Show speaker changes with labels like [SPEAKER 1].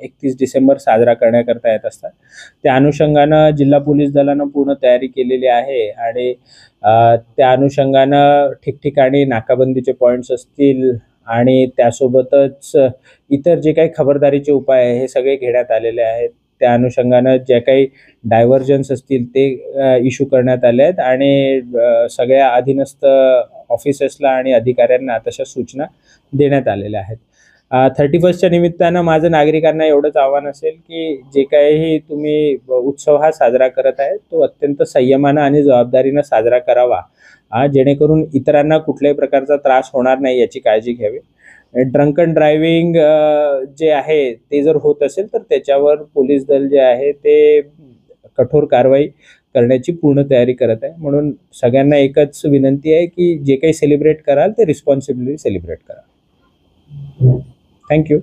[SPEAKER 1] 31 डिसेंबर साजरा करण्याकरता येत असतात. त्या अनुषंगानं जिल्हा पोलीस दलानं पूर्ण तयारी केलेली आहे आणि त्या अनुषंगानं ठिकठिकाणी नाकाबंदीचे पॉईंट्स असतील आणि त्यासोबतच इतर जे काही खबरदारीचे उपाय आहे हे सगळे घेण्यात आलेले आहेत. त्या अनुषंगानं जे काही डायव्हर्जन्स असतील ते इश्यू करण्यात आले आहेत आणि सगळ्या अधीनस्थ ऑफिसर्सला आणि अधिकाऱ्यांना तशा सूचना देण्यात आलेल्या आहेत. 31च्या निमित्तानं माझं नागरिकांना एवढंच आव्हान असेल की जे काही तुम्ही उत्सव हा साजरा करत आहे तो अत्यंत संयमानं आणि जबाबदारीनं साजरा करावा, जेणेकरून इतरांना कुठल्याही प्रकारचा त्रास होणार नाही याची काळजी घ्यावी. ड्रंकन ड्रायव्हिंग जे आहे ते जर होत असेल तर त्याच्यावर पोलीस दल जे आहे ते कठोर कारवाई करण्याची पूर्ण तयारी करत आहे. म्हणून सगळ्यांना एकच विनंती आहे की जे काही सेलिब्रेट कराल ते रिस्पॉन्सिबली सेलिब्रेट करा. थँक्यू.